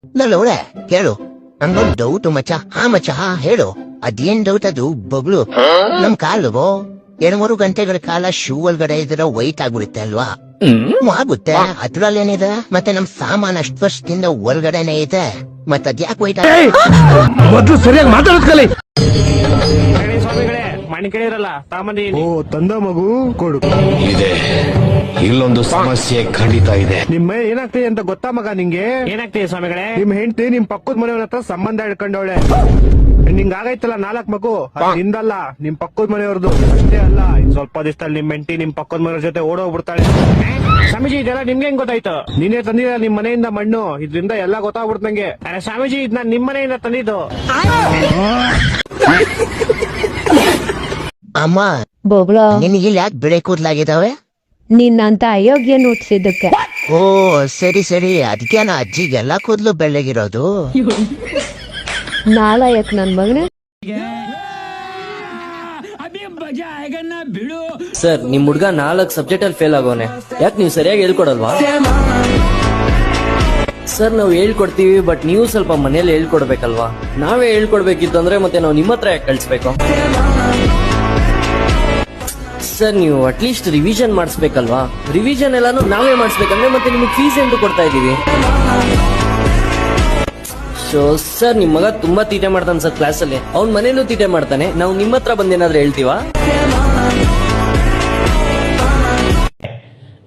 ಒಳ್ಳೆ ಕೇಳು, ನಂಗೊಂದು ಡೌಟ್ ಮಚ್ಚ. ಮಚ್ಚ ಹೇಳು, ಅದೇನ್ ಡೌಟ್ ಅದು? ಬೊಗ್ಳು ನಮ್ ಕಾಲು 2-3 ಗಂಟೆಗಳ ಕಾಲ ಶೂ ಒಳಗಡೆ ಇದ್ರೆ ವೈಟ್ ಆಗ್ಬಿಡುತ್ತೆ ಅಲ್ವಾ? ಆಗುತ್ತೆ, ಅದ್ರಲ್ಲೇನಿದೆ? ಮತ್ತೆ ನಮ್ ಸಾಮಾನ್ ಅಷ್ಟು ವರ್ಷದಿಂದ ಒಳಗಡೆನೆ ಇದೆ, ಮತ್ತೆ ಅದ್ಯಾಕೆ ವೈಟ್ ಮೊದ್ಲು ಸರಿಯಾಗಿ ಮಾತಾಡೋದ್ ಕಲಿ. ಸ್ವಾಮಿಗಳೇ ಮಣಿ ಕೇಳಿರಲ್ಲ ಸಾಮಾನ್ಯ ತಂದ ಮಗು ಕೊಡು. ಇದೆ, ಇಲ್ಲೊಂದು ಸಮಸ್ಯೆ ಖಂಡಿತ ಇದೆ. ನಿಮ್ಮ ಏನಾಗ್ತಿದೆ ಅಂತ ಗೊತ್ತಾ ಮಗ ನಿಂಗೆ? ಏನಾಗ್ತಿದೆ ಸ್ವಾಮಿಗಳೇ? ನಿಮ್ ಹೆಂಡತಿ ನಿಮ್ ಪಕ್ಕದ ಮನೆಯವ್ರ ಹತ್ರ ಸಂಬಂಧ ಹಿಡ್ಕೊಂಡವಳೆ. ನಿಂಗ ಆಗೈತಲ್ಲ 4 ಮಗು, ನಿಂದಲ್ಲ ನಿಮ್ ಪಕ್ಕದ ಮನೆಯವ್ರದ್ದು. ಅಷ್ಟೇ ಅಲ್ಲ, ಇನ್ ಸ್ವಲ್ಪ ದಿವಸದಲ್ಲಿ ನಿಮ್ ಹೆಂಡತಿ ನಿಮ್ ಪಕ್ಕದ ಮನೆಯವ್ರ ಜೊತೆ ಓಡೋಗ್ಬಿಡ್ತಾಳೆ. ಸ್ವಾಮೀಜಿ ಇದೆಲ್ಲ ನಿಮ್ಗೆ ಹೆಂಗ್ ಗೊತ್ತಾಯ್ತು? ನೀನೇ ತಂದಿದ ನಿಮ್ ಮನೆಯಿಂದ ಮಣ್ಣು, ಇದ್ರಿಂದ ಎಲ್ಲ ಗೊತ್ತಾಗ್ಬಿಡ್ತು ನಂಗೆ. ಅರೆ ಸ್ವಾಮೀಜಿ, ಇದ್ ನಾನ್ ನಿಮ್ ಮನೆಯಿಂದ ತಂದಿದ್ದು. ಅಮ್ಮ ಬೊಬ್ಳ, ನಿನಗೆ ಯಾಕೆ ಬೆಳೆ ಕೂದ್ಲಾಗಿದ್ದಾವೆ? ನಿನ್ನಂತ ಅಯೋಗ್ಯ ಹುಟ್ಟಿಸಿದ್ದಕ್ಕೆ. ಓ ಸರಿ ಸರಿ, ಅದಕ್ಕೇನ ಅಜ್ಜಿಗೆಲ್ಲ ಕೂದ್ಲು ಬೆಳ್ಳಗಿರೋದು? ನಾಲಾಯಕ್ ನನ್ ಮಗನೇ. ಸರ್, ನಿಮ್ ಹುಡ್ಗ 4 ಸಬ್ಜೆಕ್ಟ್ ಅಲ್ಲಿ ಫೇಲ್ ಆಗೋನೆ. ಯಾಕೆ ನೀವು ಸರಿಯಾಗಿ ಹೇಳ್ಕೊಡಲ್ವಾ? ಸರ್, ನಾವು ಹೇಳ್ಕೊಡ್ತೀವಿ, ಬಟ್ ನೀವು ಸ್ವಲ್ಪ ಮನೇಲಿ ಹೇಳ್ಕೊಡ್ಬೇಕಲ್ವಾ? ನಾವೇ ಹೇಳ್ಕೊಡ್ಬೇಕಿತ್ತು ಅಂದ್ರೆ ಮತ್ತೆ ನಾವು ನಿಮ್ಮ ಹತ್ರ ಯಾಕೆ ಕಳ್ಸ್ಬೇಕು? ಸರ್, ನೀವು ಅಟ್ಲೀಸ್ಟ್ ರಿವಿಷನ್ ಮಾಡಿಸ್ಬೇಕಲ್ವಾ? ರಿವಿಷನ್ ಎಲ್ಲಾನು ನಾವೇ ಮಾಡಿಸ್ಬೇಕಂದ್ರೆ ಮತ್ತೆ ನಿಮ್ಗೆ ಫೀಸ್ ಎಂದು ಕೊಡ್ತಾ ಇದೀವಿ. ಸೊ ಸರ್, ನಿಮ್ ಮಗ ತುಂಬಾ ತೀಟೆ ಮಾಡ್ತಾನೆ ಸರ್ ಕ್ಲಾಸಲ್ಲಿ. ಅವ್ನ್ ಮನೇಲೂ ತೀಟೆ ಮಾಡ್ತಾನೆ. ನಾವು ನಿಮ್ಮ ಹತ್ರ ಬಂದೇನಾದ್ರೂ ಹೇಳ್ತೀವಾ?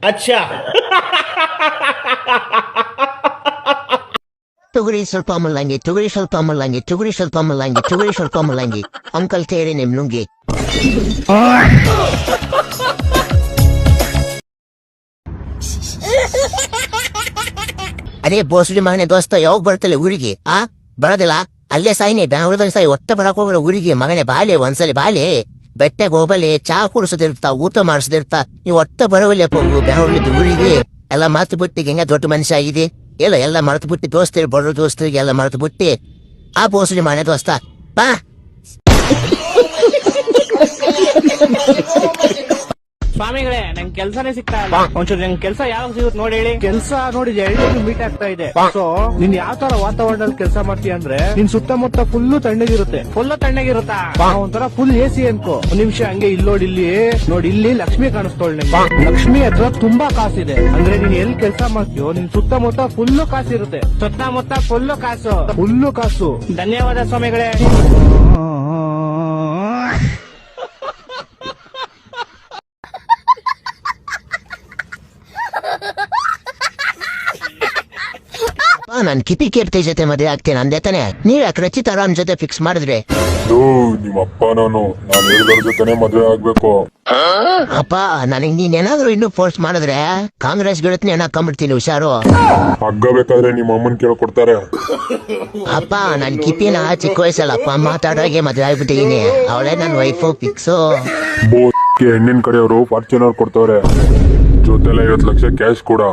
ಅಚ್ಚಾ ತುಗುರಿ ಸ್ವಲ್ಪ ಮುಲ್ಲಂಗಿ, ತುಗುರಿ ಸ್ವಲ್ಪ ಮುಲ್ಲಂಗಿ, ತುಗುರಿ ಸ್ವಲ್ಪ ಮುಲ್ಲಂಗಿ, ತುಗುರಿ ಸ್ವಲ್ಪ ಮುಲ್ಲಂಗಿ. ಅಂಕಲ್ ತೇರಿ ನಿಮ್ ಲುಂಗಿ. ಅದೇ ಬೋಸಡಿ ಮಗನೆ ದೋಸ್ತ, ಯಾವಾಗ ಬರ್ತಲ್ಲ ಊರಿಗೆ? ಬರೋದಿಲ್ಲ, ಅಲ್ಲೇ ಸಾಯಿನಿ, ಬೆಂಗಳೂರಲ್ಲಿ ಸಾಯಿ. ಒಟ್ಟ ಬರಕ್ ಹೋಗಲ್ಲ ಊರಿಗೆ ಮಗನೆ. ಬಾಲೆ ಒಂದ್ಸಲಿ ಬಾಲೆ, ಬೆಟ್ಟೆಗೆ ಹೋಗಲಿ, ಚಾ ಕುಡಿಸೋದಿರ್ತಾ, ಊಟ ಮಾಡಿಸೋದಿರ್ತಾ. ನೀವು ಒಟ್ಟ ಬರೋವಲ್ಲಪ್ಪ ಬೆಂಗಳೂರಲ್ಲಿ ಊರಿಗೆ. ಎಲ್ಲ ಮರ್ತು ಬಿಟ್ಟು ಹೆಂಗ ದೊಡ್ಡ ಮನುಷ್ಯ ಆಗಿದೆ. ಎಲ್ಲ ಮರೆತು ಬಿಟ್ಟು ದೋಸ್ತರು, ಬಡೋ ದೋಸ್ತರಿಗೆ ಎಲ್ಲ ಮರೆತು ಬಿಟ್ಟು ಆ ಬೋಸಡಿ ಮನೆ ದೋಸ್ತ ಬಾ. ಸ್ವಾಮಿಗಳೇ, ನಂಗೆ ಕೆಲ್ಸನೇ ಸಿಗ್ತಾ ಇಲ್ಲ. ಒಂಚೂರು ನಂಗೆ ಕೆಲ್ಸ ಯಾವಾಗ ಸಿಗುತ್ತೆ ನೋಡಿ ಹೇಳಿ. ಕೆಲ್ಸ ನೋಡಿದೆ, 2 ಮೀಟ್ ಆಗ್ತಾ ಇದೆ. ಸೊ ನೀನ್ ಯಾವ ತರ ವಾತಾವರಣದಲ್ಲಿ ಕೆಲಸ ಮಾಡ್ತೀಯ ಅಂದ್ರೆ, ನಿನ್ ಸುತ್ತಮುತ್ತ ಫುಲ್ಲು ತಣ್ಣಗಿರುತ್ತೆ. ಫುಲ್ ತಣ್ಣಗಿರುತ್ತಾ? ಒಂಥರ ಫುಲ್ ಎಸಿ ಅನ್ಕೋ. ಒಂದ್ ನಿಮಿಷ ಹಂಗೆ ಇಲ್ಲಿ ನೋಡಿ, ಇಲ್ಲಿ ಲಕ್ಷ್ಮಿ ಕಾಣಿಸ್ತೋಳ್ ನಿಂಗೆ. ಲಕ್ಷ್ಮಿ ಹತ್ರ ತುಂಬಾ ಕಾಸಿದೆ. ಅಂದ್ರೆ ನೀನ್ ಎಲ್ಲಿ ಕೆಲಸ ಮಾಡ್ತೀಯೋ ನಿನ್ ಸುತ್ತಮುತ್ತ ಫುಲ್ಲು ಕಾಸಿರುತ್ತೆ. ಸುತ್ತಮುತ್ತ ಫುಲ್ಲು ಕಾಸು. ಧನ್ಯವಾದ ಸ್ವಾಮಿಗಳೇ. ನಾನ್ ಕಿಪಿ ಕೀರ್ತಿ ಜೊತೆ ಮದುವೆ ಆಗ್ತೇನೆ ಅಂದೆ ತಾನೆ? ನೀವ್ ಯಾಕೆ ರಚಿತಾ ರಾಮ್ ಜೊತೆ ಫಿಕ್ಸ್ ಮಾಡಿದ್ರೆ? ನಿಮ್ಮ ಅಪ್ಪ ನಾನು ಹೇಳಿದ್ರ ಜೊತೆನೆ ಮದ್ವೆ ಆಗ್ಬೇಕು. ಅಪ್ಪ, ನನಗ್ ನೀನೇನಾದ್ರೂ ಇನ್ನೂ ಫೋರ್ಸ್ ಮಾಡಿದ್ರೆ ಕಾಂಗ್ರೆಸ್ ಗಿಡತ್ನ ಹಾಕೊಂಡ್ಬಿಡ್ತೀನಿ, ಹುಷಾರು. ಹಗ್ಗ ಬೇಕಾದ್ರೆ ನಿಮ್ಮ ಅಮ್ಮನ್ ಕೇಳ್ಕೊಡ್ತಾರೆ. ಅಪ್ಪ, ನನ್ ಕಿಪಿನ ಚಿಕ್ಕ ವಯಸ್ಸಲ್ಲ ಅಪ್ಪ ಮಾತಾಡೋಗೆ ಮದ್ವೆ ಆಗ್ಬಿಟ್ಟಿದೀನಿ. ಅವಳೇ ನನ್ ವೈಫು ಫಿಕ್ಸು. ಹೆಣ್ಣಿನ ಕಡೆಯವರು ಫಾರ್ಚುನರ್ ಕೊಡ್ತವ್ರೆ, ಜೊತೆಲೆ 50 ಲಕ್ಷ ಕ್ಯಾಶ್ ಕೂಡ.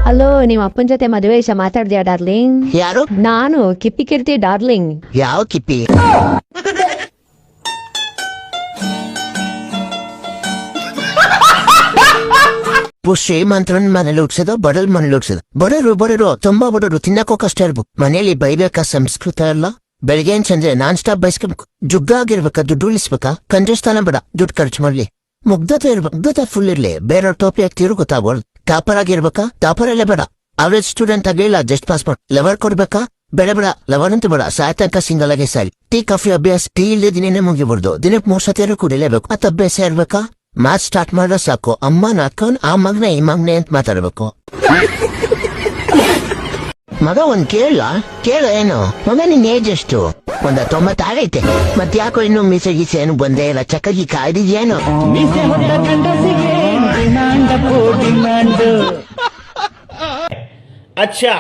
ಹಲೋ, ನಿಮ್ ಅಪ್ಪನ ಜೊತೆ ಮದುವೆ ವಿಷಯ ಮಾತಾಡ್ದ್ಯಾ ಡಾರ್ಲಿಂಗ್? ಯಾರು? ನಾನು ಕಿಪ್ಪಿ ಕೀರ್ತಿ ಡಾರ್ಲಿಂಗ್. ಯಾವ ಕಿಪ್ಪಿ? ಶ್ರೀಮಂತರನ್ ಮನೇಲಿ ಹುಡ್ಸೋದು, ಬಡಲ್ ಮನೇಲಿ ಹುಡ್ಸೋದು. ಬಡರು ತುಂಬಾ ಬಡವರು, ತಿನ್ನಕ್ಕೋ ಕಷ್ಟ ಇರ್ಬೇಕು. ಮನೇಲಿ ಬೈಬೇಕಾ ಸಂಸ್ಕೃತ ಎಲ್ಲ? ಬೆಳಿಗ್ಗೆ ಸಂಜೆ ನಾನ್ ಸ್ಟಾಪ್ ಬಯಸ್ಕೋಬೇಕು. ಜುಗ್ಗಾಗಿರ್ಬೇಕಾ, ದುಡ್ಡು ಉಳಿಸ್ಬೇಕಾ? ಕಂಜೂಸ್ತಾನ ಬೇಡ, ದುಡ್ಡು ಖರ್ಚು ಮಾಡ್ಲಿ. ಮುಗ್ಧತೆ ಇರ್ಬೇಕು, ಮುಗ್ಧತೆ ಫುಲ್ ಇರ್ಲಿ. ಬೇರೆಯವ್ರ ಟೋಪಿ ಹಾಕ್ತಿರು ಗೊತ್ತಾಗೋದು. ಟಾಪರ್ ಆಗಿರ್ಬೇಕಾ? ಟಾಪರ್ ಎಲ್ಲ ಬೇಡ. ಅವರೇಜ್ ಸ್ಟೂಡೆಂಟ್ ಆಗಿಲ್ಲ, ಜಸ್ಟ್ ಪಾಸ್ ಮಾಡ್. ಲೆವರ್ ಕೊಡ್ಬೇಕಾ? ಬೇಡ, ಲೆವರ್ ಅಂತ ಬೇಡ. ಸಾಯ್ತಂಕ ಸಿಂಗಲ್ ಆಗಿ ಸಾಯಿ. ಟೀ ಕಾಫಿ ಅಭ್ಯಾಸ, ಟೀ ಇಲ್ಲದೆ ದಿನೇ ಮುಗಿಬಿಡ್ದು. ದಿನಕ್ಕೆ 3 ಸತಿ ಕುಡಿಲೇಬೇಕು. ಅತ್ ಅಭ್ಯಾಸ ಇರ್ಬೇಕಾ? ಮ್ಯಾಚ್ ಸ್ಟಾರ್ಟ್ ಮಾಡಿದ್ರೆ ಸಾಕು, ಅಮ್ಮ ನಾತ್ಕೊಂಡ್ ಆ ಮಗನೆ ಈ ಮಗನೆ ಅಂತ ಮಾತಾಡ್ಬೇಕು. ಮಗ ಒಂದ್ ಕೇಳ ಏನು ಮಗ, ನಿನ್ ಏಜ್ ಎಷ್ಟು? 90 ಆಗೈತೆ. ಮತ್ ಯಾಕೋ ಇನ್ನು ಮೀಸೆ ಗೀಸೆ ಏನು ಬಂದೇ ಇಲ್ಲ? ಚಕ್ಕಗಿ ಕಾಯ್ದಿದ್ಯೇನು? ಅಚ್ಚಾ